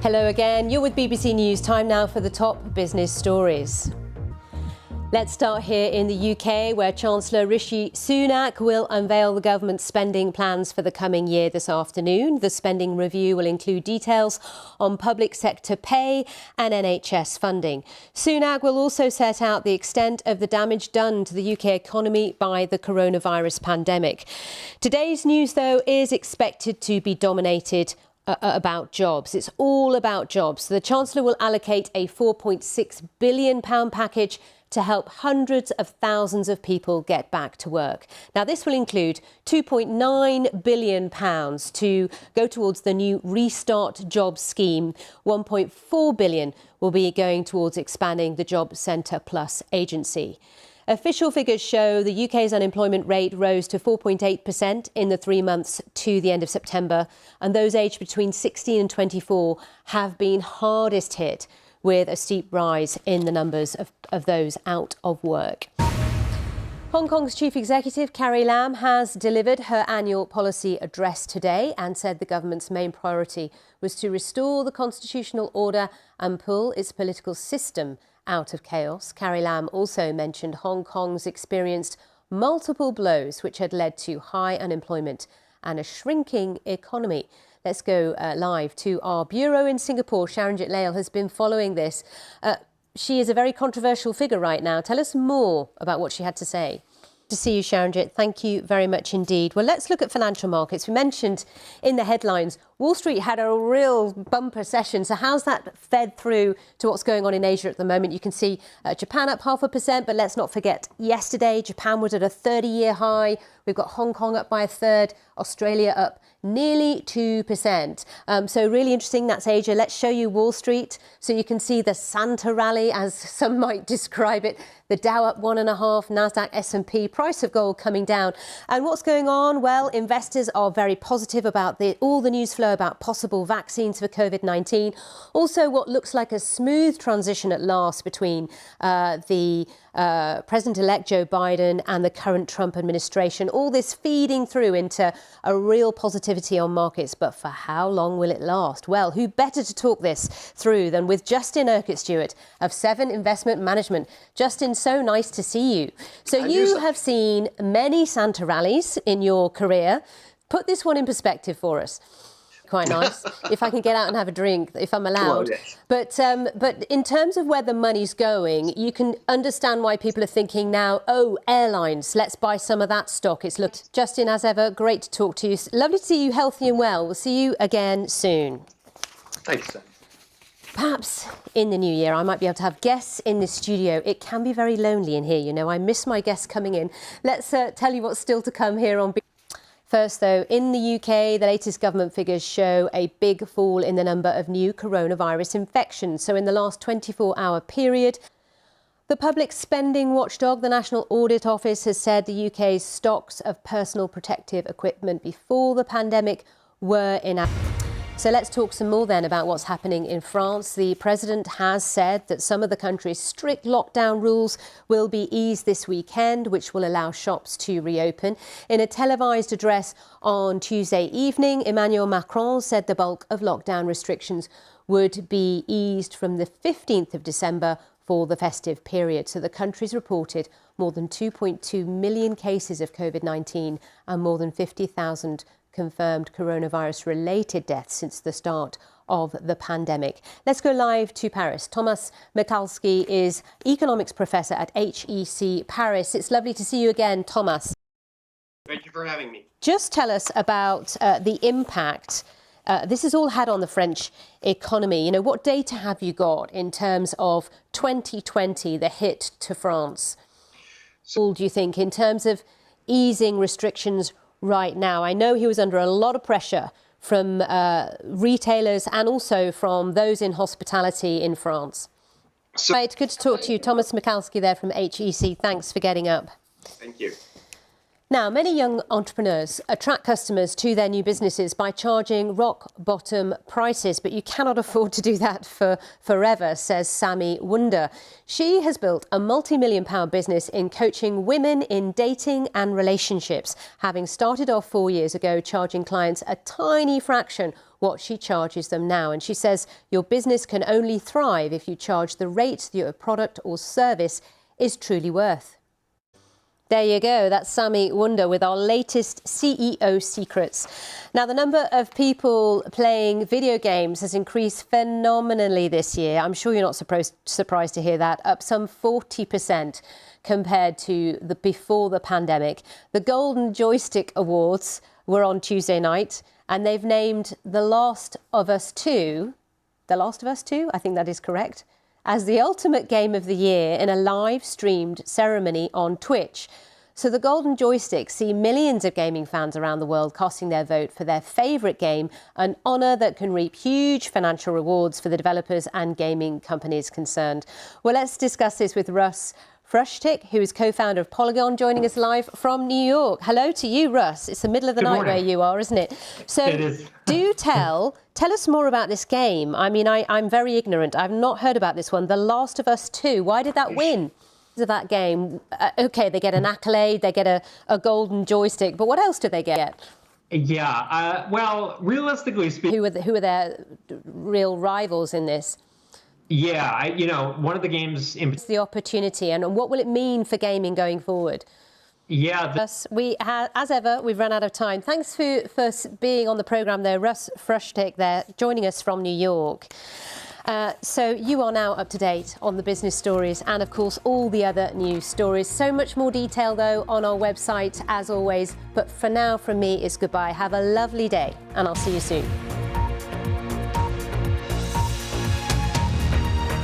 Hello again, you're with BBC News. Time now for the top business stories. Let's start here in the UK, where Chancellor Rishi Sunak will unveil the government's spending plans for the coming year this afternoon. The spending review will include details on public sector pay and NHS funding. Sunak will also set out the extent of the damage done to the UK economy by the coronavirus pandemic. Today's news, though, is expected to be dominated about jobs. It's all about jobs. The Chancellor will allocate a £4.6 billion package to help hundreds of thousands of people get back to work. Now, this will include £2.9 billion to go towards the new Restart Jobs scheme. £1.4 billion will be going towards expanding the Job Centre Plus agency. Official figures show the UK's unemployment rate rose to 4.8% in the 3 months to the end of September, and those aged between 16 and 24 have been hardest hit, with a steep rise in the numbers of those out of work. Hong Kong's chief executive, Carrie Lam, has delivered her annual policy address today and said the government's main priority was to restore the constitutional order and pull its political system out of chaos. Carrie Lam also mentioned Hong Kong's experienced multiple blows which had led to high unemployment and a shrinking economy. Let's go live to our bureau in Singapore. Sharanjit Lail has been following this. She is a very controversial figure right now. Tell us more about what she had to say. To see you, Sharanjit. Thank you very much indeed. Well, let's look at financial markets. We mentioned in the headlines, Wall Street had a real bumper session. So how's that fed through to what's going on in Asia at the moment? You can see Japan up 0.5%, but let's not forget yesterday, Japan was at a 30-year high. We've got Hong Kong up by a third, Australia up nearly 2%. So really interesting. That's Asia. Let's show you Wall Street so you can see the Santa rally, as some might describe it. The Dow up 1.5%, Nasdaq, S&P, price of gold coming down. And what's going on? Well, investors are very positive about all the news flow about possible vaccines for COVID-19. Also, what looks like a smooth transition at last between the President-elect Joe Biden and the current Trump administration. All this feeding through into a real positivity on markets. But for how long will it last? Well, who better to talk this through than with Justin Urquhart-Stewart of Seven Investment Management. Justin, so nice to see you. So you have seen many Santa rallies in your career. Put this one in perspective for us. Quite nice. If I can get out and have a drink, if I'm allowed. Well, yes. But in terms of where the money's going, you can understand why people are thinking now, oh, airlines, let's buy some of that stock. It's looked, Justin, as ever, great to talk to you. Lovely to see you healthy and well. We'll see you again soon. Thanks, Sam. Perhaps in the new year, I might be able to have guests in the studio. It can be very lonely in here, you know. I miss my guests coming in. Let's tell you what's still to come here on. First, though, in the UK, the latest government figures show a big fall in the number of new coronavirus infections. So in the last 24-hour period, the public spending watchdog, the National Audit Office, has said the UK's stocks of personal protective equipment before the pandemic were inadequate. So let's talk some more then about what's happening in France. The president has said that some of the country's strict lockdown rules will be eased this weekend, which will allow shops to reopen. In a televised address on Tuesday evening, Emmanuel Macron said the bulk of lockdown restrictions would be eased from the 15th of December for the festive period. So the country's reported more than 2.2 million cases of COVID-19 and more than 50,000 confirmed coronavirus-related deaths since the start of the pandemic. Let's go live to Paris. Thomas Michalski is economics professor at HEC Paris. It's lovely to see you again, Thomas. Thank you for having me. Just tell us about the impact this has all had on the French economy. You know, what data have you got in terms of 2020, the hit to France? So, do you think, in terms of easing restrictions right now? I know he was under a lot of pressure from retailers and also from those in hospitality in France. Right, good to talk to you. Thomas Michalski there from HEC. Thanks for getting up. Thank you. Now, many young entrepreneurs attract customers to their new businesses by charging rock-bottom prices, but you cannot afford to do that for forever, says Sammy Wunder. She has built a multi-million-pound business in coaching women in dating and relationships, having started off 4 years ago charging clients a tiny fraction what she charges them now. And she says your business can only thrive if you charge the rate that your product or service is truly worth. There you go. That's Sami Wunder with our latest CEO secrets. Now, the number of people playing video games has increased phenomenally this year. I'm sure you're not surprised to hear that, up some 40% compared to before the pandemic. The Golden Joystick Awards were on Tuesday night, and they've named The Last of Us 2, I think that is correct, as the ultimate game of the year in a live-streamed ceremony on Twitch. So the Golden Joysticks see millions of gaming fans around the world casting their vote for their favourite game, an honour that can reap huge financial rewards for the developers and gaming companies concerned. Well, let's discuss this with Russ Frushtick, who is co-founder of Polygon, joining us live from New York. Hello to you, Russ. It's the middle of the night where you are, isn't it? So it is. do tell us more about this game. I mean, I'm very ignorant. I've not heard about this one. The Last of Us 2. Why did that win? Of that game? OK, they get an accolade, they get a golden joystick, but what else do they get? Yeah, well, realistically speaking... Who are their real rivals in this? Yeah, one of the games... It's the opportunity, and what will it mean for gaming going forward? Yeah. As ever, we've run out of time. Thanks for being on the programme there, Russ Frushtick there, joining us from New York. So you are now up to date on the business stories and, of course, all the other news stories. So much more detail, though, on our website, as always. But for now, from me, it's goodbye. Have a lovely day, and I'll see you soon.